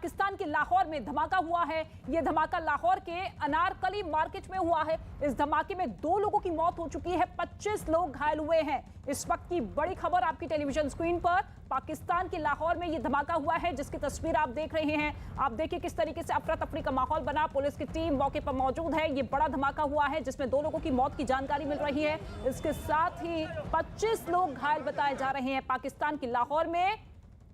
पाकिस्तान के लाहौर में धमाका हुआ है। यह धमाका लाहौर के अनारकली मार्केट में हुआ है। इस धमाके में 2 लोगों की मौत हो चुकी है, 25 लोग घायल हुए हैं। इस वक्त की बड़ी खबर आपकी टेलीविजन स्क्रीन पर, पाकिस्तान के लाहौर में यह धमाका हुआ है जिसकी तस्वीर आप देख रहे हैं। आप देखिए किस तरीके से अफरा तफरी का माहौल बना, पुलिस की टीम मौके पर मौजूद है। यह बड़ा धमाका हुआ है जिसमें 2 लोगों की मौत की जानकारी मिल रही है। इसके साथ ही 25 लोग घायल बताए जा रहे हैं। पाकिस्तान के लाहौर में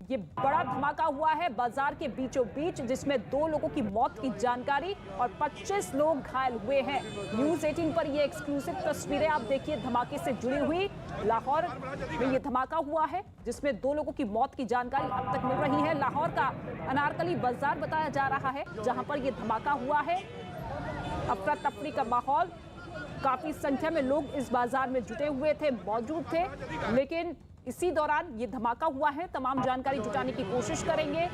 ये बड़ा धमाका हुआ है बाजार के बीचों बीच, जिसमें 2 लोगों की मौत की जानकारी और 25 लोग घायल हुए हैं। न्यूज़ 18 पर ये एक्सक्लूसिव तस्वीरें आप देखिए धमाके से जुड़ी हुई। लाहौर में ये धमाका हुआ है जिसमें 2 लोगों की मौत की जानकारी अब तक मिल रही है। लाहौर का अनारकली बाजार बताया जा रहा है जहां पर यह धमाका हुआ है। अफरा तफरी का माहौल, काफी संख्या में लोग इस बाजार में जुटे हुए थे, मौजूद थे, लेकिन इसी दौरान ये धमाका हुआ है। तमाम जानकारी जुटाने की कोशिश करेंगे।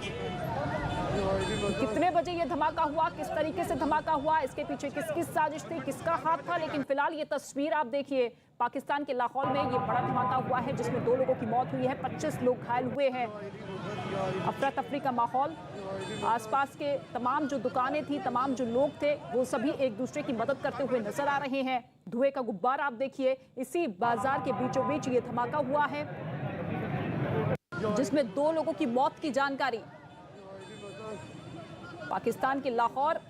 कितने बजे ये धमाका हुआ, किस तरीके से धमाका हुआ, इसके पीछे किसकी साजिश थी, किसका हाथ था। लेकिन फिलहाल ये तस्वीर आप देखिए, पाकिस्तान के लाहौर में ये बड़ा धमाका हुआ है जिसमें 2 लोगों की मौत हुई है, 25 लोग घायल हुए हैं। अफरा तफरी का माहौल, आसपास के तमाम जो दुकानें थी, तमाम जो लोग थे, वो सभी एक दूसरे की मदद करते हुए नजर आ रहे हैं। धुएं का गुब्बारा आप देखिए, इसी बाजार के बीचों बीच ये धमाका हुआ है जिसमें 2 लोगों की मौत की जानकारी। पाकिस्तान के लाहौर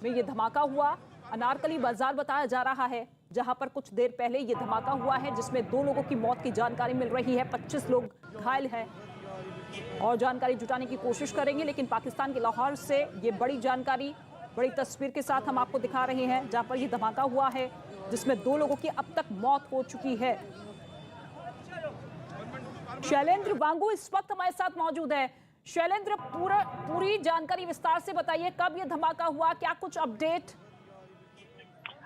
में ये धमाका हुआ, अनारकली बाजार बताया जा रहा है जहां पर कुछ देर पहले ये धमाका हुआ है जिसमें 2 लोगों की मौत की जानकारी मिल रही है, 25 लोग घायल हैं और जानकारी जुटाने की कोशिश करेंगे। लेकिन पाकिस्तान के लाहौर से ये बड़ी जानकारी, बड़ी तस्वीर के साथ हम आपको दिखा रहे हैं जहां पर ये धमाका हुआ है जिसमें 2 लोगों की अब तक मौत हो चुकी है। शैलेंद्र वांगू इस वक्त हमारे साथ मौजूद है। शैलेंद्र, पूरी जानकारी विस्तार से बताइए, कब ये धमाका हुआ, क्या कुछ अपडेट?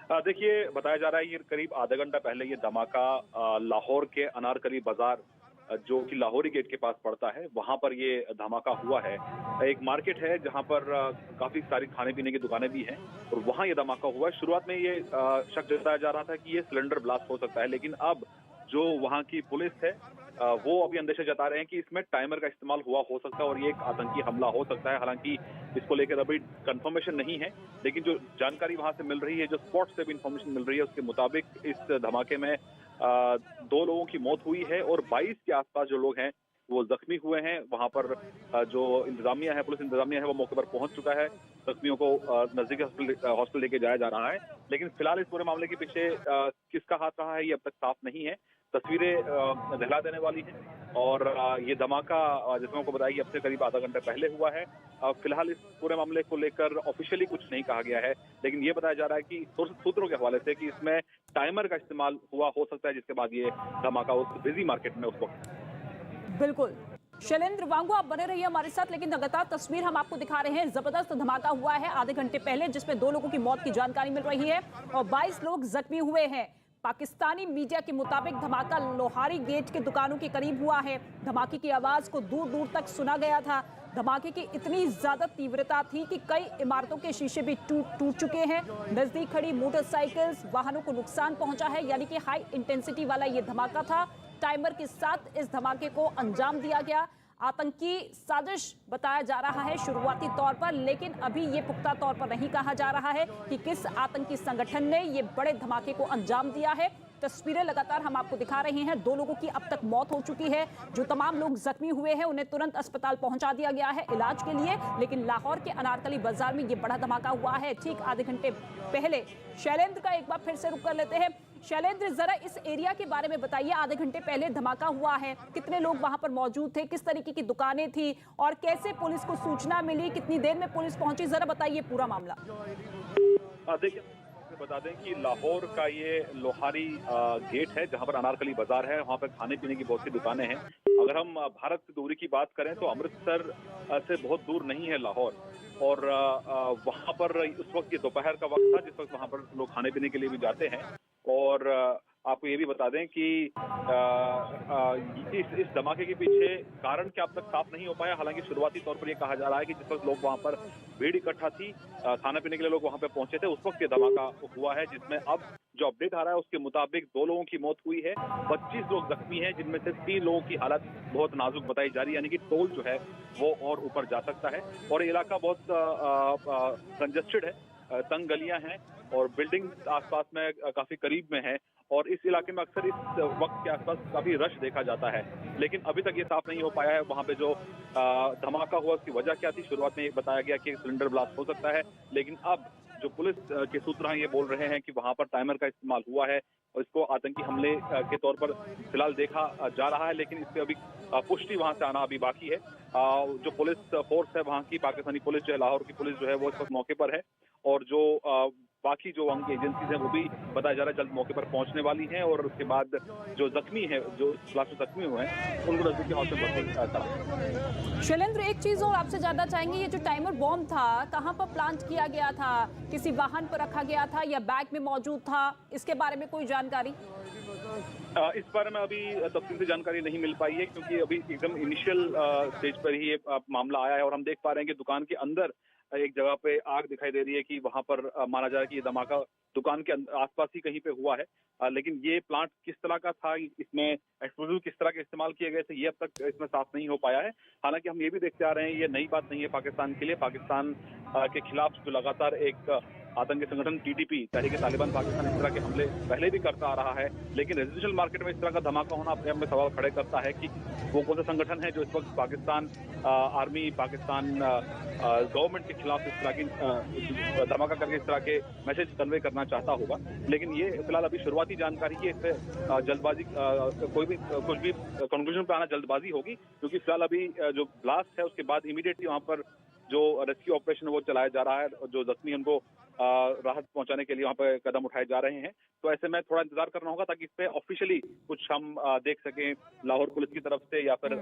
देखिए, बताया जा रहा है ये करीब आधा घंटा पहले ये धमाका लाहौर के अनारकली बाजार जो कि लाहौरी गेट के पास पड़ता है, वहां पर ये धमाका हुआ है। एक मार्केट है जहां पर काफी सारी खाने पीने की दुकानें भी हैं और वहां ये धमाका हुआ है। शुरुआत में ये शक जताया जा रहा था कि ये सिलेंडर ब्लास्ट हो सकता है, लेकिन अब जो वहां की पुलिस है वो अभी अंदेशा जता रहे हैं कि इसमें टाइमर का इस्तेमाल हुआ हो सकता है और ये एक आतंकी हमला हो सकता है। हालांकि इसको लेकर अभी कंफर्मेशन नहीं है, लेकिन जो जानकारी वहां से मिल रही है, जो स्पॉट से भी इंफॉर्मेशन मिल रही है, उसके मुताबिक इस धमाके में 2 लोगों की मौत हुई है और 22 के आसपास जो लोग हैं वो जख्मी हुए हैं। वहां पर जो इंतजामिया है, पुलिस इंतजामिया है, वो मौके पर पहुंच चुका है। जख्मियों को नजदीकी हॉस्पिटल लेके जाया जा रहा है, लेकिन फिलहाल इस पूरे मामले के पीछे किसका हाथ रहा है ये अब तक साफ नहीं है। तस्वीरें दहला देने वाली हैं और ये धमाका जैसे आपको बताया कि अब से करीब आधा घंटा पहले हुआ है। फिलहाल इस पूरे मामले को लेकर ऑफिशियली कुछ नहीं कहा गया है, लेकिन ये बताया जा रहा है कि सूत्रों के हवाले से कि इसमें टाइमर का इस्तेमाल हुआ हो सकता है, जिसके बाद ये धमाका उस बिजी मार्केट में उस वक्त। बिल्कुल, शैलेंद्र वांगू आप बने रहिए हमारे साथ, लेकिन लगातार तस्वीर हम आपको दिखा रहे हैं। जबरदस्त धमाका हुआ है आधे घंटे पहले जिसमें 2 लोगों की मौत की जानकारी मिल रही है और 22 लोग जख्मी हुए हैं। पाकिस्तानी मीडिया के मुताबिक धमाका लोहारी गेट के दुकानों के करीब हुआ है। धमाके की आवाज को दूर दूर तक सुना गया था। धमाके की इतनी ज्यादा तीव्रता थी कि कई इमारतों के शीशे भी टूट चुके हैं। नजदीक खड़ी मोटरसाइकिल्स, वाहनों को नुकसान पहुंचा है, यानी कि हाई इंटेंसिटी वाला ये धमाका था। टाइमर के साथ इस धमाके को अंजाम दिया गया। आतंकी साजिश बताया जा रहा है शुरुआती तौर पर, लेकिन अभी ये पुख्ता तौर पर नहीं कहा जा रहा है कि किस आतंकी संगठन ने ये बड़े धमाके को अंजाम दिया है। तस्वीरें लगातार हम आपको दिखा रहे हैं। 2 लोगों की अब तक मौत हो चुकी है। जो तमाम लोग जख्मी हुए हैं उन्हें तुरंत अस्पताल पहुंचा दिया गया है इलाज के लिए। लेकिन लाहौर के अनारकली बाजार में ये बड़ा धमाका हुआ है ठीक आधे घंटे पहले। शैलेंद्र का एक बार फिर से रुक कर लेते हैं। शैलेंद्र, जरा इस एरिया के बारे में बताइए, आधे घंटे पहले धमाका हुआ है, कितने लोग वहां पर मौजूद थे, किस तरीके की दुकानें थी और कैसे पुलिस को सूचना मिली, कितनी देर में पुलिस पहुंची, जरा बताइए पूरा मामला। देखिए, बता दें कि लाहौर का ये लोहारी गेट है जहां पर अनारकली बाजार है, वहां पर खाने पीने की बहुत सी दुकानें हैं। अगर हम भारत से दूरी की बात करें तो अमृतसर से बहुत दूर नहीं है लाहौर, और वहां पर उस वक्त ये दोपहर का वक्त था जिस वक्त वहां पर लोग खाने पीने के लिए भी जाते हैं। और आपको ये भी बता दें कि इस धमाके के पीछे कारण क्या अब तक साफ नहीं हो पाया। हालांकि शुरुआती तौर पर यह कहा जा रहा है कि जिस वक्त लोग वहां पर भीड़ इकट्ठा थी, खाना पीने के लिए लोग वहां पर पहुंचे थे, उस वक्त ये धमाका हुआ है जिसमें अब जो अपडेट आ रहा है उसके मुताबिक 2 लोगों की मौत हुई है, 25 लोग जख्मी हैं, जिनमें से 3 लोगों की हालत बहुत नाजुक बताई जा रही है, यानी कि टोल जो है वो और ऊपर जा सकता है। और ये इलाका बहुत कंजेस्टेड है, तंग गलियां हैं और बिल्डिंग आसपास में काफी करीब में है, और इस इलाके में अक्सर इस वक्त के आसपास काफी रश देखा जाता है। लेकिन अभी तक ये साफ नहीं हो पाया है वहां पे जो धमाका हुआ उसकी वजह क्या थी। शुरुआत में ये बताया गया कि सिलेंडर ब्लास्ट हो सकता है, लेकिन अब जो पुलिस के सूत्र हैं ये बोल रहे हैं कि वहां पर टाइमर का इस्तेमाल हुआ है और इसको आतंकी हमले के तौर पर फिलहाल देखा जा रहा है, लेकिन इससे अभी पुष्टि वहां से आना अभी बाकी है। जो पुलिस फोर्स है वहां की, पाकिस्तानी पुलिस जो है, लाहौर की पुलिस जो है वो इस वक्त मौके पर है, और जो बाकी जो वहां की एजेंसीज हैं वो भी बताया जा रहा है जल्द मौके पर पहुंचने वाली हैं, और उसके बाद जो जख्मी है, जो ब्लास्ट में जख्मी हुए हैं, उनको नजदीकी हॉस्पिटल करा। शैलेंद्र, एक चीज और आपसे जानना चाहेंगे, ये जो टाइमर बॉम्ब था कहां पर प्लांट किया गया था? किसी वाहन पर रखा गया था या बैग में मौजूद था? इसके बारे में कोई जानकारी? इस बारे में अभी तफसील से जानकारी नहीं मिल पाई है, क्योंकि अभी एकदम इनिशियल स्टेज पर ही ये मामला आया है, और हम देख पा रहे हैं कि दुकान के अंदर एक जगह पे आग दिखाई दे रही है कि वहां पर माना जा रहा है कि ये धमाका दुकान के आसपास ही कहीं पे हुआ है। लेकिन ये प्लांट किस तरह का था, इसमें एक्सप्लोजिव किस तरह के इस्तेमाल किए गए थे, ये अब तक इसमें साफ नहीं हो पाया है। हालांकि हम ये भी देखते आ रहे हैं ये नई बात नहीं है पाकिस्तान के लिए। पाकिस्तान के खिलाफ जो लगातार एक आतंकी संगठन टीटीपी, तहरीक-ए-तालिबान पाकिस्तान, इस तरह के हमले पहले भी करता आ रहा है, लेकिन रेजिडेंशियल मार्केट में इस तरह का धमाका होना अपने आप में सवाल खड़े करता है कि वो कौन सा संगठन है जो इस वक्त पाकिस्तान आर्मी, पाकिस्तान गवर्नमेंट के खिलाफ इस तरह की धमाका करके इस तरह के मैसेज कन्वे करना चाहता होगा। लेकिन ये फिलहाल अभी शुरुआती जानकारी है, इससे जल्दबाजी कुछ भी कंक्लूजन पे आना जल्दबाजी होगी, क्योंकि फिलहाल अभी जो ब्लास्ट है उसके बाद इमीडिएटली वहां पर जो रेस्क्यू ऑपरेशन वो चलाया जा रहा है, जो जख्मी उनको राहत पहुंचाने के लिए वहां पर कदम उठाए जा रहे हैं। तो ऐसे में थोड़ा इंतजार करना होगा ताकि इस पे ऑफिशियली कुछ हम देख सकें लाहौर पुलिस की तरफ से या फिर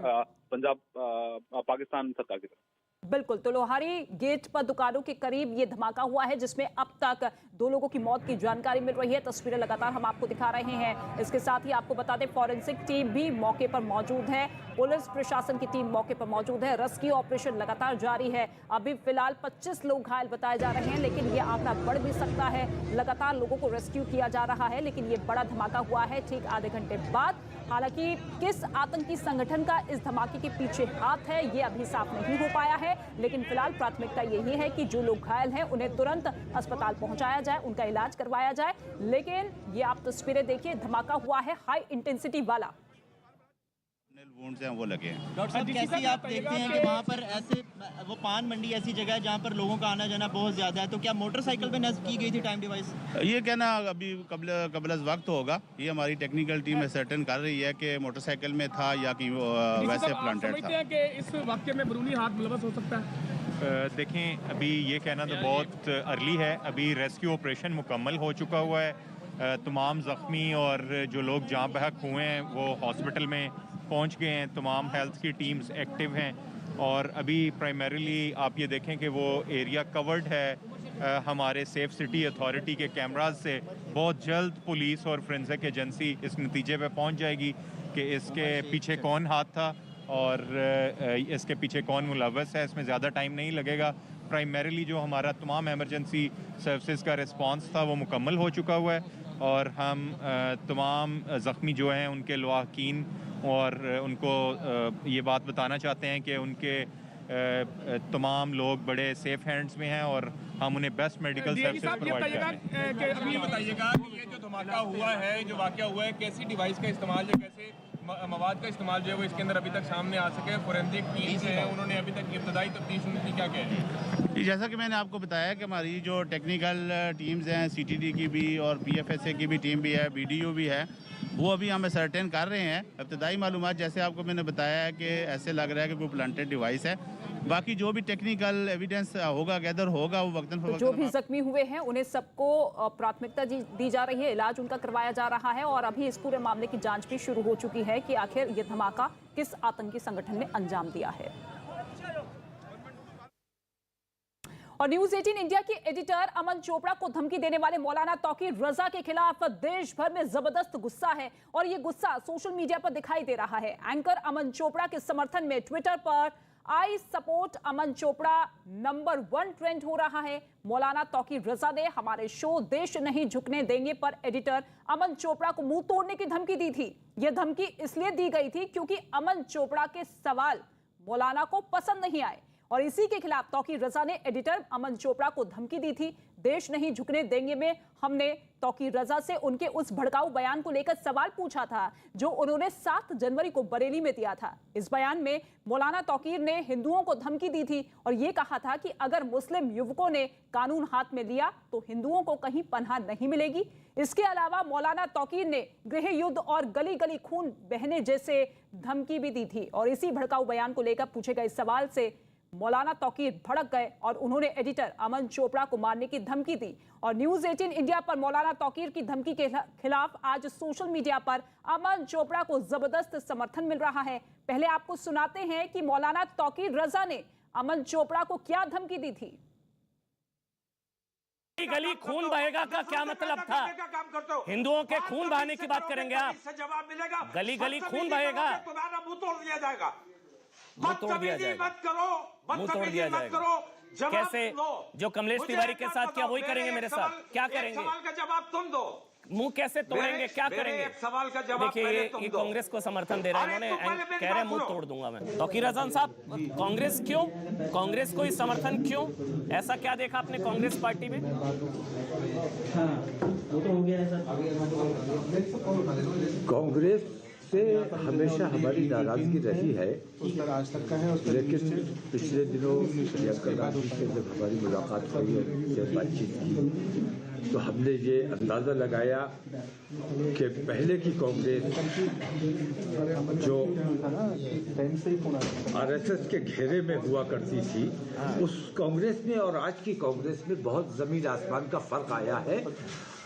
पंजाब पाकिस्तान सरकार की तरफ। बिल्कुल, तो लोहारी गेट पर दुकानों के करीब ये धमाका हुआ है, जिसमें अब तक 2 लोगों की मौत की जानकारी मिल रही है। तस्वीरें लगातार हम आपको दिखा रहे हैं। इसके साथ ही आपको बता दें, फॉरेंसिक टीम भी मौके पर मौजूद है, पुलिस प्रशासन की टीम मौके पर मौजूद है। रेस्क्यू ऑपरेशन लगातार जारी है। अभी फिलहाल 25 लोग घायल बताए जा रहे हैं, लेकिन ये आंकड़ा बढ़ भी सकता है। लगातार लोगों को रेस्क्यू किया जा रहा है, लेकिन ये बड़ा धमाका हुआ है ठीक आधे घंटे बाद। हालांकि किस आतंकी संगठन का इस धमाके के पीछे हाथ है ये अभी साफ नहीं हो पाया है, लेकिन फिलहाल प्राथमिकता यही है कि जो लोग घायल हैं उन्हें तुरंत अस्पताल पहुंचाया जाए, उनका इलाज करवाया जाए। लेकिन ये आप तस्वीरें देखिए, धमाका हुआ है हाई इंटेंसिटी वाला। वुंड्स हैं वो लगे हैं। डॉक्टर साहब, कैसी आप देखते हैं कि वहाँ पर ऐसे वो पान मंडी ऐसी जगह है जहाँ पर लोगों का आना जाना बहुत ज़्यादा है, तो क्या मोटरसाइकिल पे नस्ब की गई थी टाइम डिवाइस? ये कहना अभी कबल वक्त होगा, ये हमारी टेक्निकल टीम सर्टेन कर रही है कि मोटरसाइकिल में था या कि वैसे प्लांटेड था। कि इस वाक्य में बरूनी हाथ मुलवस हो सकता है? देखें, अभी ये कहना तो बहुत अर्ली है। अभी रेस्क्यू ऑपरेशन मुकम्मल हो चुका हुआ है। तमाम ज़ख्मी और जो लोग जहाँ बहक हुए हैं वो हॉस्पिटल में पहुँच गए हैं। तमाम हेल्थ की टीम्स एक्टिव हैं और अभी प्राइमरीली आप ये देखें कि वो एरिया कवर्ड है हमारे सेफ सिटी अथॉरिटी के कैमराज से। बहुत जल्द पुलिस और फोरेंसिक एजेंसी इस नतीजे पे पहुंच जाएगी कि इसके पीछे कौन हाथ था और इसके पीछे कौन मुलव्वस है। इसमें ज़्यादा टाइम नहीं लगेगा। प्राइमरीली जो हमारा तमाम एमरजेंसी सर्विसेज का रिस्पांस था वो मुकम्मल हो चुका हुआ है और हम तमाम ज़ख्मी जो हैं उनके लवाहकीन और उनको ये बात बताना चाहते हैं कि उनके तमाम लोग बड़े सेफ हैंड्स में हैं और हम उन्हें बेस्ट मेडिकल सर्विसेज प्रोवाइड कर रहे हैं। अभी बताइएगा कि ये जो धमाका हुआ है, जो वाकया हुआ है, कैसी डिवाइस का इस्तेमाल या कैसे मवाद का इस्तेमाल जो है वो इसके अंदर अभी तक सामने आ सके? फोरेंसिक टीम जो है उन्होंने अभी तक इब्तदाई तफ्तीश उनकी क्या कही? जैसा कि मैंने आपको बताया कि हमारी जो टेक्निकल टीम्स हैं, CTD की भी और PFSA की भी टीम भी है, BDO भी है, वो अभी हम सर्टेन कर रहे हैं। इब्तदाई मालूमात जैसे आपको मैंने बताया है कि ऐसे लग रहा है कि कोई प्लांटेड डिवाइस है। बाकी जो भी टेक्निकल एविडेंस होगा, गैदर होगा, वो वक्तन तो जो भी जख्मी हुए हैं उन्हें सबको प्राथमिकता दी जा रही है, इलाज उनका करवाया जा रहा है और अभी इस पूरे मामले की जांच भी शुरू हो चुकी है कि आखिर ये धमाका किस आतंकी संगठन ने अंजाम दिया है। और न्यूज 18 इंडिया के एडिटर अमन चोपड़ा को धमकी देने वाले मौलाना तौकीर रजा के खिलाफ देश भर में जबरदस्त गुस्सा है और ये गुस्सा सोशल मीडिया पर दिखाई दे रहा है। एंकर अमन चोपड़ा के समर्थन में ट्विटर पर आई support Aman Chopra number 1 trend हो रहा है। मौलाना तौकीर रजा ने हमारे शो देश नहीं झुकने देंगे पर एडिटर अमन चोपड़ा को मुंह तोड़ने की धमकी दी थी। यह धमकी इसलिए दी गई थी क्योंकि अमन चोपड़ा के सवाल मौलाना को पसंद नहीं आए और इसी के खिलाफ तौकीर रजा ने एडिटर अमन चोपड़ा को धमकी दी थी। देश नहीं झुकने देंगे में हमने तौकीर रजा से उनके उस भड़काऊ बयान को लेकर सवाल पूछा था जो उन्होंने 7 जनवरी को बरेली में दिया था। इस बयान में मौलाना तौकीर ने हिंदुओं को धमकी दी थी और यह कहा था कि अगर मुस्लिम युवकों ने कानून हाथ में लिया तो हिंदुओं को कहीं पनाह नहीं मिलेगी। इसके अलावा मौलाना तौकीर ने गृह युद्ध और गली गली खून बहने जैसे धमकी भी दी थी और इसी भड़काऊ बयान को लेकर पूछे गए सवाल से मौलाना तौकीर भड़क गए और उन्होंने एडिटर अमन चोपड़ा को मारने की धमकी दी। और न्यूज़ 18 इंडिया पर मौलाना तौकीर की धमकी के खिलाफ आज सोशल मीडिया पर अमन चोपड़ा को जबरदस्त समर्थन मिल रहा है। पहले आपको सुनाते हैं कि मौलाना तौकीर रजा ने अमन चोपड़ा को क्या धमकी दी थी। गली खून बहेगा का क्या मतलब था? हिंदुओं के खून बहाने की बात करेंगे आप? जवाब मिलेगा। गली गली खून बहेगा, तुम्हारा मुंह तोड़ दिया जाएगा। मुंह तोड़ दिया जाएगा, मुंह तोड़ दिया जाएगा। कैसे? जो कमलेश तिवारी के साथ क्या वही करेंगे मेरे साथ? क्या करेंगे? सवाल का जवाब तुम दो। मुंह कैसे तोड़ेंगे? क्या करेंगे? सवाल का जवाब देखिए ये कांग्रेस को समर्थन दे रहे हैं इन्होंने, कह रहे हैं मुंह तोड़ दूंगा मैं। तौकीर रजा साहब, कांग्रेस क्यों? कांग्रेस को ही समर्थन क्यों? ऐसा क्या देखा आपने कांग्रेस पार्टी में? कांग्रेस से हमेशा हमारी नाराजगी रही है, लेकिन पिछले दिनों प्रियंका गांधी से जब हमारी मुलाकात हुई और उनसे बातचीत की तो हमने ये अंदाज़ा लगाया कि पहले की कांग्रेस जो आरएसएस के घेरे में हुआ करती थी, उस कांग्रेस में और आज की कांग्रेस में बहुत ज़मीन आसमान का फ़र्क आया है।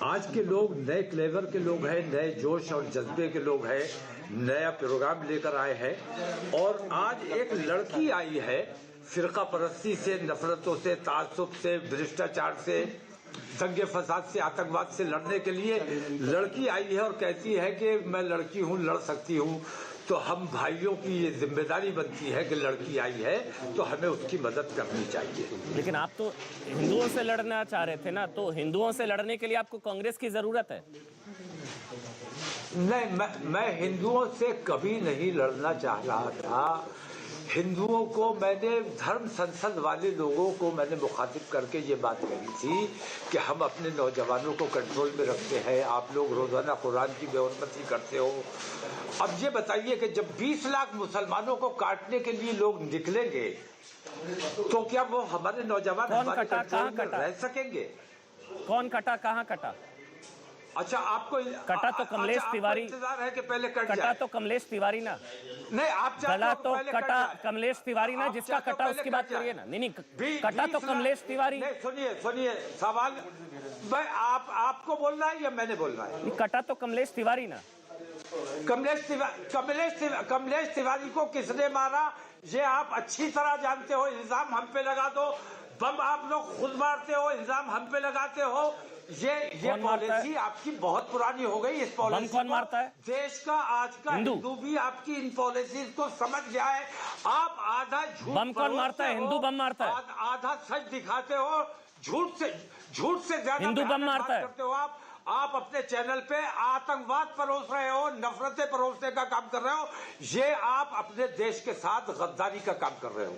आज के लोग नए क्लेवर के लोग हैं, नए जोश और जज्बे के लोग हैं, नया प्रोग्राम लेकर आए हैं और आज एक लड़की आई है फिरका परस्ती से, नफरतों से, तासुब से, भ्रष्टाचार से, दंगे फसाद से, आतंकवाद से लड़ने के लिए लड़की आई है और कहती है कि मैं लड़की हूँ, लड़ सकती हूँ। तो हम भाइयों की ये जिम्मेदारी बनती है कि लड़की आई है तो हमें उसकी मदद करनी चाहिए। लेकिन आप तो हिंदुओं से लड़ना चाह रहे थे ना, तो हिंदुओं से लड़ने के लिए आपको कांग्रेस की जरूरत है? नहीं, मैं हिंदुओं से कभी नहीं लड़ना चाह रहा था। हिंदुओं को मैंने, धर्म संसद वाले लोगों को मैंने मुखातिब करके ये बात कही थी कि हम अपने नौजवानों को कंट्रोल में रखते हैं, आप लोग रोजाना कुरान की बेहरमती करते हो। अब ये बताइए कि जब 20 लाख मुसलमानों को काटने के लिए लोग निकलेंगे तो क्या वो हमारे नौजवान हमारे कंट्रोल में रह सकेंगे? कौन कटा? कहाँ कटा? अच्छा, आपको कटा तो कमलेश तिवारी, इंतजार है कि पहले कट कटा जाए। तो कमलेश तिवारी ना, नहीं आप गला तो कटा कमलेश तिवारी ना, जिसका कटा उसकी बात करिए ना। नहीं, कटा तो कमलेश तिवारी। सुनिए सवाल मैं आपको बोलना है या मैंने बोलना है? कटा तो कमलेश तिवारी ना। कमलेश तिवारी को किसने मारा ये आप अच्छी तरह जानते हो। इल्जाम हम पे लगा दो, बम आप लोग खुद मारते हो, इल्जाम हम पे लगाते हो। ये पॉलिसी आपकी बहुत पुरानी हो गई। इस पॉलिसी कौन मारता है? देश का आज का हिंदू भी आपकी इन पॉलिसीज को समझ गया है। आप आधा झूठ, बम कौन मारता है? हिंदू बम मारता है। आधा सच दिखाते हो, झूठ से ज्यादा हिंदू बम मारता है करते हो। आप अपने चैनल पे आतंकवाद परोस रहे हो, नफरतें परोसने का काम कर रहे हो। ये आप अपने देश के साथ गद्दारी का काम कर रहे हो।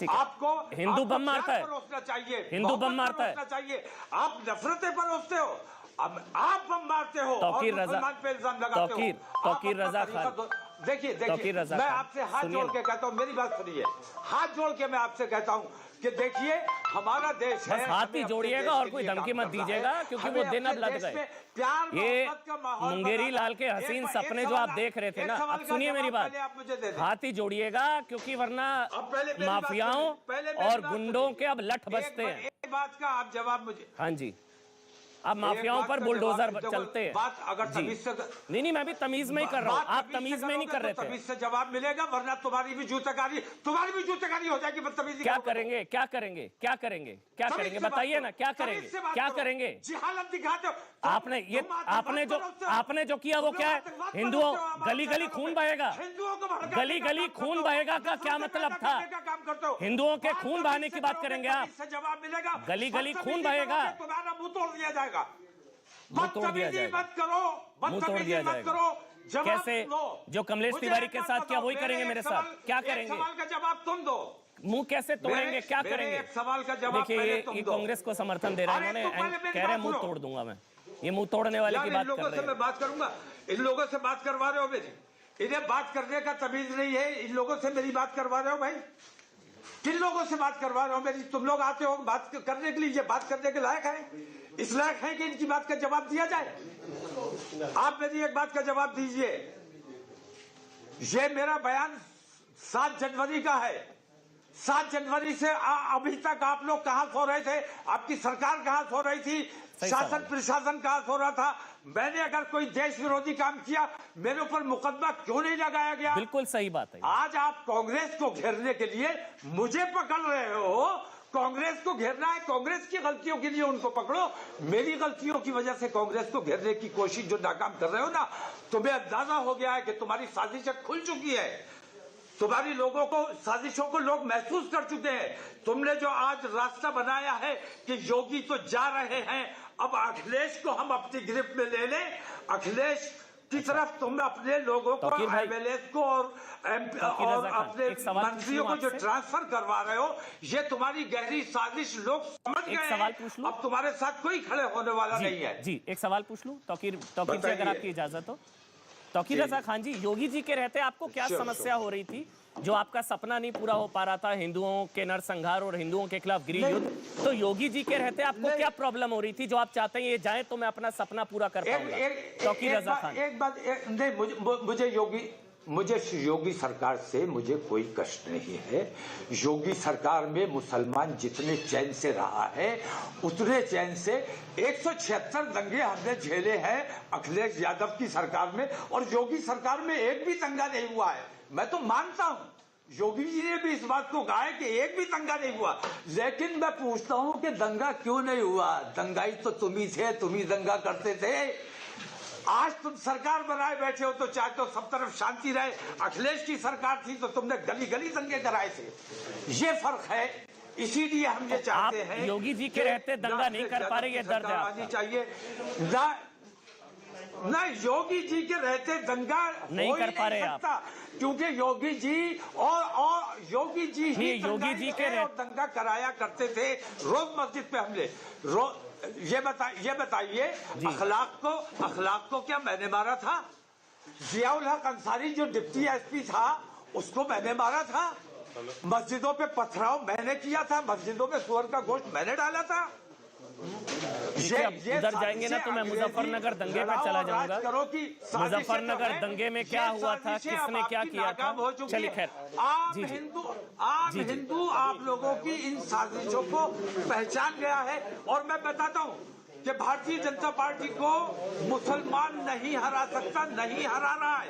आपको हिंदू बम मारता है, परोसना चाहिए, हिंदू बम मारता है चाहिए। आप नफरतें परोसते हो, अब आप बम मारते हो और मुसलमान पे इल्जाम लगाते हो। तौकीर रजा खान, देखिए मैं आपसे हाथ जोड़ के कहता हूँ, मेरी बात सुनिए, हाथ जोड़ के मैं आपसे कहता हूँ कि देखिए हमारा देश है। हाथ ही जोड़िएगा और कोई धमकी मत दीजिएगा क्योंकि वो दिन अब लग गए। ये मुंगेरी लाल के हसीन सपने जो आप देख रहे थे ना, अब सुनिए मेरी बात, हाथ ही जोड़िएगा क्योंकि वरना माफियाओं और गुंडों के अब लठ बसते हैं। एक बात का आप जवाब मुझे। हाँ जी, अब माफियाओं पर बुलडोजर चलते हैं। बात अगर जी। तमीज से नहीं मैं भी तमीज में ही कर रहा हूँ, आप तमीज में नहीं कर रहे थे। तमीज से जवाब मिलेगा, वरना तुम्हारी भी जूतेकारी हो जाएगी बदतमीजी। क्या करेंगे बताइए ना, क्या करेंगे? जिहालत दिखाते हो आपने जो किया वो क्या है? हिंदुओं गली गली खून बहेगा, गली खून बहेगा का क्या मतलब था? हिंदुओं के खून बहाने की बात करेंगे आप? जवाब मिलेगा, गली खून बहेगा, तुम्हारा मुंह तोड़ दिया जाएगा। मुंह तोड़ दिया जाएगा, मुंह तोड़ दिया जाएगा। कैसे? जो कमलेश तिवारी के साथ किया वही करेंगे मेरे साथ? क्या करेंगे? सवाल का जवाब तुम दो। मुंह कैसे तोड़ेंगे, क्या करेंगे? एक सवाल का जवाब देखिए ये कांग्रेस को समर्थन दे रहा है, इन्होंने कह रहे मुंह तोड़ दूंगा मैं। ये मुंह तोड़ने वाले की बात कर रहे हैं। मैं बात करूंगा, इन लोगों से बात करवा रहे हो मेरी, इन्हें बात करने का तमीज नहीं है। इन लोगों से मेरी बात करवा रहे हो भाई, किन लोगों से बात करवा रहे हो मेरी? तुम लोग आते हो बात करने के लिए, ये बात करने के लायक है? इस लायक है कि इनकी बात का जवाब दिया जाए? आप मेरी एक बात का जवाब दीजिए। ये मेरा बयान 7 जनवरी का है। 7 जनवरी से अभी तक आप लोग कहां सो रहे थे? आपकी सरकार कहां सो रही थी? शासन प्रशासन कहां सो रहा था? मैंने अगर कोई देश विरोधी काम किया, मेरे ऊपर मुकदमा क्यों नहीं लगाया गया? बिल्कुल सही बात है। आज आप कांग्रेस को घेरने के लिए मुझे पकड़ रहे हो। कांग्रेस को घेरना है, कांग्रेस की गलतियों के लिए उनको पकड़ो। मेरी गलतियों की वजह से कांग्रेस को घेरने की कोशिश जो नाकाम कर रहे हो ना, तुम्हें अंदाजा हो गया है कि तुम्हारी साजिशें खुल चुकी है। तुम्हारी लोगों को, साजिशों को लोग महसूस कर चुके हैं। तुमने जो आज रास्ता बनाया है कि योगी तो जा रहे हैं, अब अखिलेश को हम अपनी गिरफ्त में ले लें। अखिलेश की तरफ तुम अपने लोगों को, एमएलए को और अपने मंत्रियों को जो ट्रांसफर करवा रहे हो, ये तुम्हारी गहरी साजिश लोग समझ गए हैं। अब तुम्हारे साथ कोई खड़े होने वाला नहीं है। जी एक सवाल पूछ लूं तौकीर से, अगर आपकी इजाजत हो। तौकीर रजा खान जी, योगी जी के रहते आपको क्या समस्या हो रही थी जो आपका सपना नहीं पूरा हो पा रहा था, हिंदुओं के नरसंहार और हिंदुओं के खिलाफ गृह युद्ध? तो योगी जी के रहते आपको क्या प्रॉब्लम हो रही थी जो आप चाहते हैं ये जाए तो मैं अपना सपना पूरा कर पाऊंगा? तौकीर रजा खान, एक बात नहीं, मुझे योगी सरकार से मुझे कोई कष्ट नहीं है। योगी सरकार में मुसलमान जितने चैन से रहा है, उतने चैन से 176 दंगे हमने झेले हैं अखिलेश यादव की सरकार में, और योगी सरकार में एक भी दंगा नहीं हुआ है। मैं तो मानता हूं, योगी जी ने भी इस बात को कहा है कि एक भी दंगा नहीं हुआ, लेकिन मैं पूछता हूं कि दंगा क्यों नहीं हुआ? दंगाई तो तुम ही थे, तुम ही दंगा करते थे। आज तुम सरकार बनाए बैठे हो तो चाहे तो सब तरफ शांति रहे। अखिलेश की सरकार थी तो तुमने गली गली दंगे कराए थे। ये फर्क है, इसीलिए हम ये चाहते हैं। योगी जी के रहते दंगा नहीं कर पा रहे, ये दर्द है आनी चाहिए ना। योगी जी के रहते दंगा नहीं कर पा रहे आप, क्योंकि योगी जी और योगी जी ही योगी जी के और दंगा कराया करते थे। रोज मस्जिद पे हमले, ये बताइए अखलाक को क्या मैंने मारा था? जियाउल हक अंसारी जो डिप्टी एसपी था, उसको मैंने मारा था। मस्जिदों पे पथराव मैंने किया था, मस्जिदों में सुअर का गोश्त मैंने डाला था। उधर जाएंगे ना तो मैं मुजफ्फरनगर दंगे में चला जाऊंगा। मुजफ्फरनगर दंगे में क्या हुआ था, किसने क्या किया था? चलिए खैर, हिंदू आप लोगों की इन साजिशों को पहचान गया है। और मैं बताता हूँ कि भारतीय जनता पार्टी को मुसलमान नहीं हरा सकता, नहीं हरा रहा है।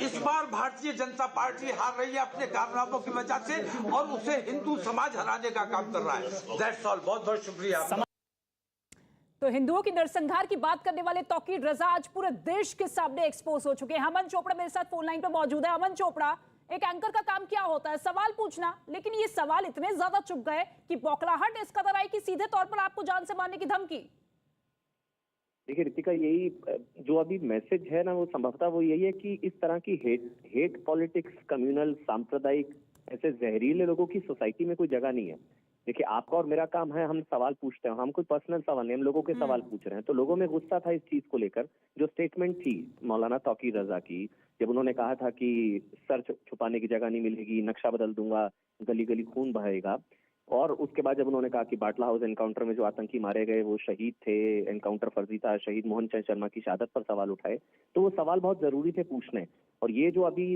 इस बार भारतीय जनता पार्टी हार रही है अपने कारनामों की वजह से, और उसे हिंदू समाज हराने का काम कर रहा है। That's all. बहुत बहुत शुक्रिया। तो हिंदुओं की नरसंहार की बात करने वाले तौकीर रजा आज पूरे देश के सामने एक्सपोज हो चुके हैं। अमन चोपड़ा मेरे साथ फोन लाइन पे मौजूद है। अमन चोपड़ा, एक एंकर का काम क्या होता है? सवाल पूछना, लेकिन ये सवाल इतने ज्यादा चुप गए कि बौखलाहट इस कदर आई कि सीधे तौर पर आपको जान से मारने की धमकी। देखिए रितिका, यही जो अभी मैसेज है ना, वो संभवतः वो यही है कि इस तरह की हेट पॉलिटिक्स, कम्युनल, सांप्रदायिक, ऐसे जहरीले लोगों की सोसाइटी में कोई जगह नहीं है। देखिए, आपका और मेरा काम है, हम सवाल पूछते हैं, हम कोई पर्सनल सवाल नहीं, हम लोगों के सवाल पूछ रहे हैं। तो लोगों में गुस्सा था इस चीज को लेकर, जो स्टेटमेंट थी मौलाना तौकीर रजा की, जब उन्होंने कहा था कि सर छुपाने की जगह नहीं मिलेगी, नक्शा बदल दूंगा, गली गली खून बहेगा। और उसके बाद जब उन्होंने कहा कि बाटला हाउस एनकाउंटर में जो आतंकी मारे गए वो शहीद थे, एनकाउंटर फर्जी था, शहीद मोहन चंद शर्मा की शहादत पर सवाल उठाए, तो वो सवाल बहुत जरूरी थे पूछने। और ये जो अभी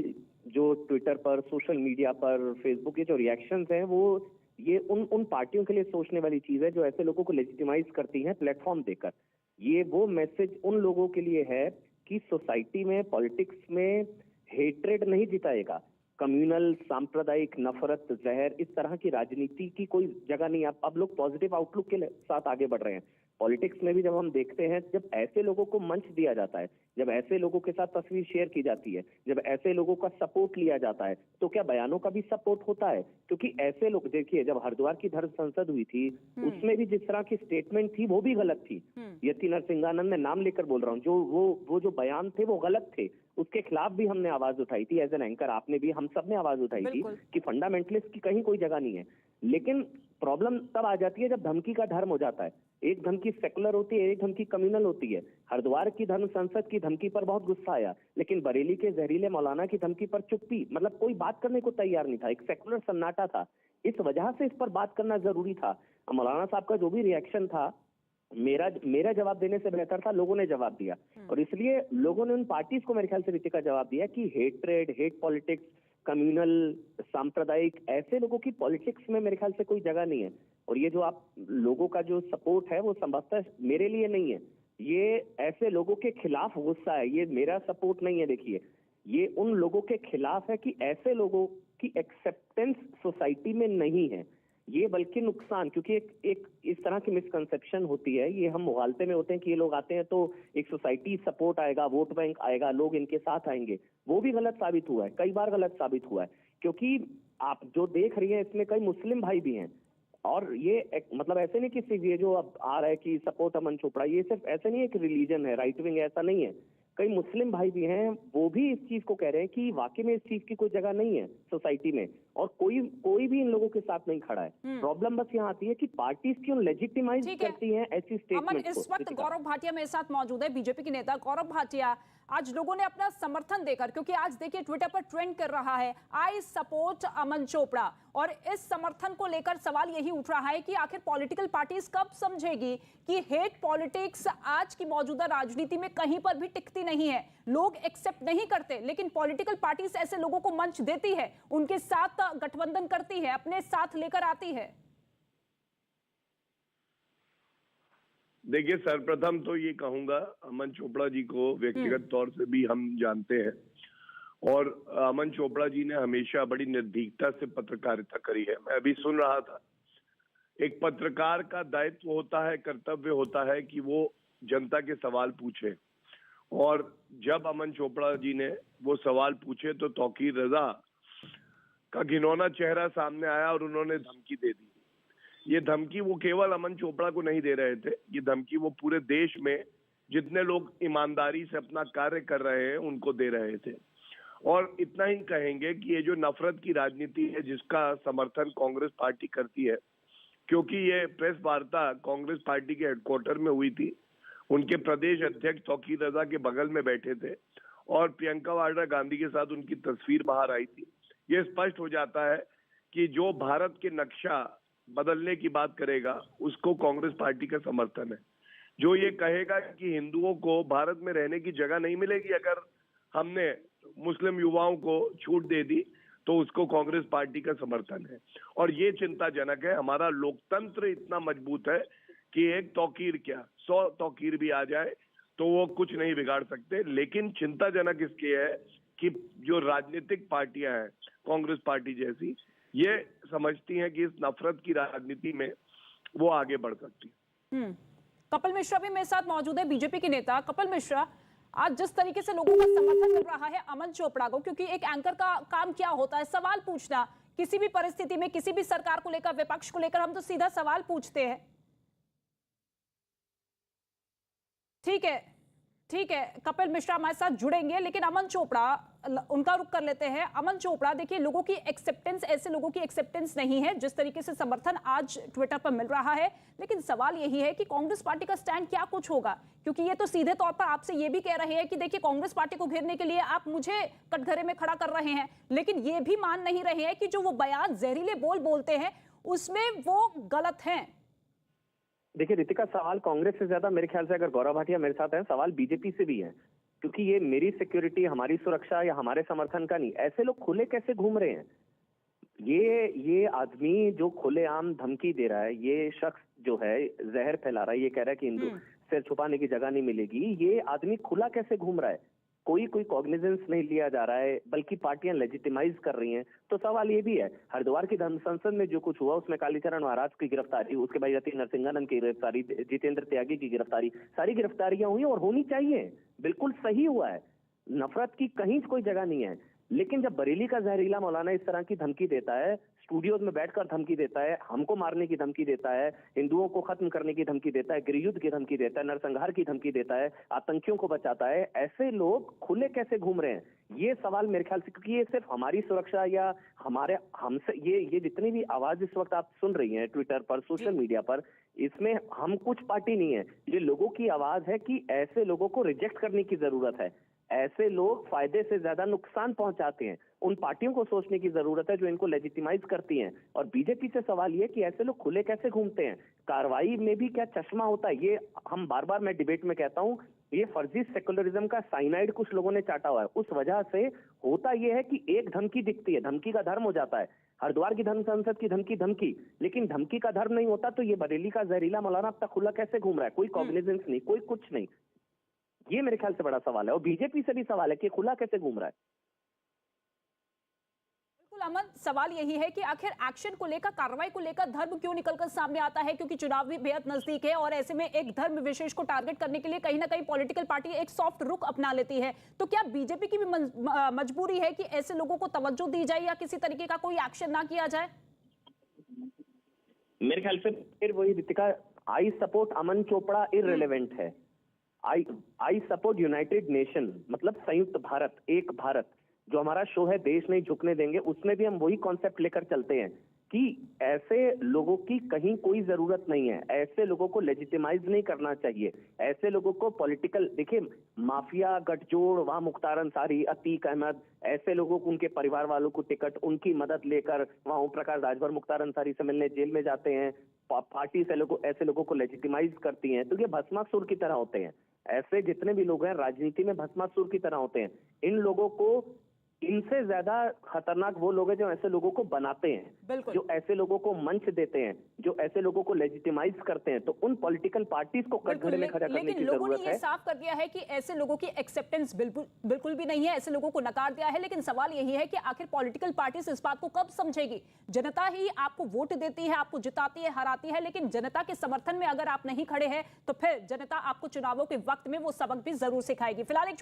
जो ट्विटर पर, सोशल मीडिया पर, फेसबुक के जो रिएक्शंस हैं, वो ये उन पार्टियों के लिए सोचने वाली चीज है जो ऐसे लोगों को लेजिटिमाइज करती हैं प्लेटफॉर्म देकर। ये वो मैसेज उन लोगों के लिए है कि सोसाइटी में, पॉलिटिक्स में हेट्रेड नहीं जिताएगा। कम्युनल, सांप्रदायिक नफरत, जहर, इस तरह की राजनीति की कोई जगह नहीं। अब लोग पॉजिटिव आउटलुक के साथ आगे बढ़ रहे हैं। पॉलिटिक्स में भी जब हम देखते हैं, जब ऐसे लोगों को मंच दिया जाता है, जब ऐसे लोगों के साथ तस्वीर शेयर की जाती है, जब ऐसे लोगों का सपोर्ट लिया जाता है, तो क्या बयानों का भी सपोर्ट होता है? क्योंकि ऐसे लोग, देखिए, जब हरिद्वार की धर्म संसद हुई थी, उसमें भी जिस तरह की स्टेटमेंट थी वो भी गलत थी। यति नरसिंहानंद, मैं नाम लेकर बोल रहा हूँ, जो वो जो बयान थे वो गलत थे। उसके खिलाफ भी हमने आवाज उठाई थी, एज एन एंकर आपने भी, हम सब ने आवाज उठाई थी कि फंडामेंटलिस्ट की कहीं कोई जगह नहीं है। लेकिन प्रॉब्लम तब आ जाती है जब धमकी का धर्म हो जाता है। एक धमकी सेकुलर होती है, एक धमकी कम्युनल होती है। हरिद्वार की धर्म संसद की धमकी पर बहुत गुस्सा आया, लेकिन बरेली के जहरीले मौलाना की धमकी पर चुप्पी, मतलब कोई बात करने को तैयार नहीं था, एक सेकुलर सन्नाटा था। इस वजह से इस पर बात करना जरूरी था। मौलाना साहब का जो भी रिएक्शन था, मेरा जवाब देने से बेहतर था लोगों ने जवाब दिया, और इसलिए लोगों ने उन पार्टीज को मेरे ख्याल से रितिका जवाब दिया कि हेट्रेड, हेट पॉलिटिक्स, कम्युनल, सांप्रदायिक, ऐसे लोगों की पॉलिटिक्स में मेरे ख्याल से कोई जगह नहीं है। और ये जो आप लोगों का जो सपोर्ट है वो संभवतः मेरे लिए नहीं है, ये ऐसे लोगों के खिलाफ गुस्सा है, ये मेरा सपोर्ट नहीं है। देखिए, ये उन लोगों के खिलाफ है कि ऐसे लोगों की एक्सेप्टेंस सोसाइटी में नहीं है, ये बल्कि नुकसान। क्योंकि एक इस तरह की मिसकंसेप्शन होती है, ये हम मुगालते में होते हैं कि ये लोग आते हैं तो एक सोसाइटी सपोर्ट आएगा, वोट बैंक आएगा, लोग इनके साथ आएंगे। वो भी गलत साबित हुआ है, कई बार गलत साबित हुआ है। क्योंकि आप जो देख रही हैं इसमें कई मुस्लिम भाई भी हैं, और ये मतलब ऐसे नहीं कि सिर्फ ये जो अब आ रहा है कि सपोर्ट अमन चोपड़ा, ये सिर्फ ऐसे नहीं है कि रिलीजन है, राइट विंग, ऐसा नहीं है। कई मुस्लिम भाई भी हैं, वो भी इस चीज को कह रहे हैं कि वाकई में इस चीज की कोई जगह नहीं है सोसाइटी में, और कोई भी इन लोगों के साथ नहीं खड़ा है। प्रॉब्लम बस यहाँ आती है कि पार्टीज क्यों लेजिटिमाइज करती हैं ऐसी स्टेटमेंट को। इस वक्त गौरव भाटिया मेरे साथ मौजूद है, बीजेपी के नेता। गौरव भाटिया, आज लोगों ने अपना समर्थन देकर, क्योंकि आज देखिए ट्विटर पर ट्रेंड कर रहा है आई सपोर्ट अमन चोपड़ा, और इस समर्थन को लेकर सवाल यही उठ रहा है कि आखिर पॉलिटिकल पार्टीज कब समझेगी कि हेट पॉलिटिक्स आज की मौजूदा राजनीति में कहीं पर भी टिकती नहीं है, लोग एक्सेप्ट नहीं करते, लेकिन पॉलिटिकल पार्टीज ऐसे लोगों को मंच देती है, उनके साथ गठबंधन करती है, अपने साथ लेकर आती है। देखिए, सर्वप्रथम तो ये कहूंगा, अमन चोपड़ा जी को व्यक्तिगत तौर से भी हम जानते हैं, और अमन चोपड़ा जी ने हमेशा बड़ी निर्भीकता से पत्रकारिता करी है। मैं अभी सुन रहा था, एक पत्रकार का दायित्व होता है, कर्तव्य होता है कि वो जनता के सवाल पूछे, और जब अमन चोपड़ा जी ने वो सवाल पूछे तो तौकीर रजा का घिनौना चेहरा सामने आया और उन्होंने धमकी दे दी। ये धमकी वो केवल अमन चोपड़ा को नहीं दे रहे थे, ये धमकी वो पूरे देश में जितने लोग ईमानदारी से अपना कार्य कर रहे हैं उनको दे रहे थे। और इतना ही कहेंगे कि ये जो नफरत की राजनीति है जिसका समर्थन कांग्रेस पार्टी करती है, क्योंकि ये प्रेस वार्ता कांग्रेस पार्टी के हेडक्वार्टर में हुई थी, उनके प्रदेश अध्यक्ष तौकीर रजा के बगल में बैठे थे, और प्रियंका वाड्रा गांधी के साथ उनकी तस्वीर बाहर आई थी। ये स्पष्ट हो जाता है कि जो भारत के नक्शा बदलने की बात करेगा उसको कांग्रेस पार्टी का समर्थन है। जो ये कहेगा कि हिंदुओं को भारत में रहने की जगह नहीं मिलेगी अगर हमने मुस्लिम युवाओं को छूट दे दी, तो उसको कांग्रेस पार्टी का समर्थन है। और ये चिंताजनक है। हमारा लोकतंत्र इतना मजबूत है कि एक तौकीर क्या 100 तौकीर भी आ जाए तो वो कुछ नहीं बिगाड़ सकते। लेकिन चिंताजनक इसके है कि जो राजनीतिक पार्टियां हैं, कांग्रेस पार्टी जैसी, ये समझती हैं कि इस नफरत की राजनीति में वो आगे बढ़ सकती है। कपिल मिश्रा भी मेरे साथ मौजूद है, बीजेपी के नेता। कपिल मिश्रा, आज जिस तरीके से लोगों का समर्थन मिल रहा है अमन चोपड़ा को, क्योंकि एक एंकर का काम क्या होता है, सवाल पूछना, किसी भी परिस्थिति में किसी भी सरकार को लेकर, विपक्ष को लेकर हम तो सीधा सवाल पूछते हैं। ठीक है, कपिल मिश्रा हमारे साथ जुड़ेंगे, लेकिन अमन चोपड़ा, उनका रुख कर लेते हैं। अमन चोपड़ा, देखिए लोगों की एक्सेप्टेंस, ऐसे लोगों की एक्सेप्टेंस नहीं है जिस तरीके से समर्थन आज ट्विटर पर मिल रहा है, लेकिन सवाल यही है कि कांग्रेस पार्टी का स्टैंड क्या कुछ होगा, क्योंकि ये तो सीधे तौर पर आपसे ये भी कह रहे हैं कि देखिए कांग्रेस पार्टी को घेरने के लिए आप मुझे कटघरे में खड़ा कर रहे हैं, लेकिन ये भी मान नहीं रहे हैं कि जो वो बयान जहरीले बोलते हैं उसमें वो गलत हैं। देखिए रितिका, सवाल कांग्रेस से ज्यादा मेरे ख्याल से, अगर गौरव भाटिया मेरे साथ है, सवाल बीजेपी से भी है, क्योंकि ये मेरी सिक्योरिटी, हमारी सुरक्षा या हमारे समर्थन का नहीं। ऐसे लोग खुले कैसे घूम रहे हैं? ये आदमी जो खुलेआम धमकी दे रहा है, ये शख्स जो है जहर फैला रहा है, ये कह रहा है कि हिंदू सिर छुपाने की जगह नहीं मिलेगी। ये आदमी खुला कैसे घूम रहा है, कोई कॉग्निजेंस नहीं लिया जा रहा है, बल्कि पार्टियां लेजिटिमाइज कर रही हैं। तो सवाल ये भी है, हरिद्वार की धर्म संसद में जो कुछ हुआ उसमें कालीचरण महाराज की गिरफ्तारी, उसके बाद यति नरसिंहानंद की गिरफ्तारी, जितेंद्र त्यागी की गिरफ्तारी, सारी गिरफ्तारियां हुई और होनी चाहिए, बिल्कुल सही हुआ है, नफरत की कहीं कोई जगह नहीं है। लेकिन जब बरेली का जहरीला मौलाना इस तरह की धमकी देता है, स्टूडियोज में बैठकर धमकी देता है, हमको मारने की धमकी देता है, हिंदुओं को खत्म करने की धमकी देता है, गृहयुद्ध की धमकी देता है, नरसंहार की धमकी देता है, आतंकियों को बचाता है, ऐसे लोग खुले कैसे घूम रहे हैं? ये सवाल मेरे ख्याल से, क्योंकि ये सिर्फ हमारी सुरक्षा या हमारे हमसे ये जितनी भी आवाज इस वक्त आप सुन रही हैं ट्विटर पर, सोशल मीडिया पर, इसमें हम कुछ पार्टी नहीं है, ये लोगों की आवाज है कि ऐसे लोगों को रिजेक्ट करने की जरूरत है। ऐसे लोग फायदे से ज्यादा नुकसान पहुंचाते हैं। उन पार्टियों को सोचने की जरूरत है जो इनको लेजिटिमाइज करती हैं। और बीजेपी से सवाल ये कि ऐसे लोग खुले कैसे घूमते हैं, कार्रवाई में भी क्या चश्मा होता है? ये हम बार बार मैं डिबेट में कहता हूं, ये फर्जी सेकुलरिज्म का साइनाइड कुछ लोगों ने चाटा हुआ है। उस वजह से होता यह है कि एक धमकी दिखती है, धमकी का धर्म हो जाता है। हरिद्वार की धर्म संसद की धमकी, लेकिन धमकी का धर्म नहीं होता। तो ये बरेली का जहरीला मौलाना अब तक खुला कैसे घूम रहा है? कोई कॉग्निजेंस नहीं, कोई कुछ नहीं। ये मेरे ख्याल से बड़ा सवाल है, और बीजेपी से भी सवाल है कि खुला कैसे घूम रहा है। बिल्कुल अमन, सवाल यही है कि आखिर एक्शन को लेकर, कार्रवाई को लेकर धर्म क्यों निकलकर सामने आता है? क्योंकि चुनाव भी बेहद नजदीक है और ऐसे में एक धर्म विशेष को टारगेट करने के लिए कहीं ना कहीं पॉलिटिकल पार्टी एक सॉफ्ट रुख अपना लेती है। तो क्या बीजेपी की भी मजबूरी है कि ऐसे लोगों को तवज्जो दी जाए या किसी तरीके का कोई एक्शन ना किया जाए? मेरे ख्याल से फिर वही Ritika, I support Aman Chopra irrelevant है। आई सपोर्ट यूनाइटेड नेशन, मतलब संयुक्त भारत, एक भारत, जो हमारा शो है देश नहीं झुकने देंगे, उसमें भी हम वही कॉन्सेप्ट लेकर चलते हैं कि ऐसे लोगों की कहीं कोई जरूरत नहीं है, ऐसे लोगों को लेजिटिमाइज नहीं करना चाहिए, ऐसे लोगों को पॉलिटिकल, देखिए माफिया गठजोड़, वहां मुख्तार अंसारी, अतीक अहमद, ऐसे लोगों को, उनके परिवार वालों को टिकट, उनकी मदद लेकर वहां ओम प्रकाश राजभर मुख्तार अंसारी से मिलने जेल में जाते हैं, पार्टी से ऐसे लोगों को लेजिटिमाइज करती हैं। तो ये भस्मासुर की तरह होते हैं, ऐसे जितने भी लोग हैं राजनीति में भस्मासुर की तरह होते हैं। इन लोगों को, इनसे ज्यादा खतरनाक वो लोग हैं जो ऐसे लोगों को बनाते हैं, जो ऐसे लोगों को मंच देते हैं, जो ऐसे लोगों को लेजिटिमाइज करते हैं। तो उन पॉलिटिकल पार्टीज को कटघरे में खड़ा करने की जरूरत है। लेकिन लोगों ने ये साफ कर दिया है कि ऐसे लोगों की एक्सेप्टेंस बिल्कुल भी नहीं है, ऐसे लोगों को नकार दिया है। लेकिन सवाल यही है कि आखिर पॉलिटिकल पार्टीज इस बात को कब समझेगी? जनता ही आपको वोट देती है, आपको जिताती है, हराती है, लेकिन जनता के समर्थन में अगर आप नहीं खड़े हैं तो फिर जनता आपको चुनावों के वक्त में वो सबक भी जरूर सिखाएगी। फिलहाल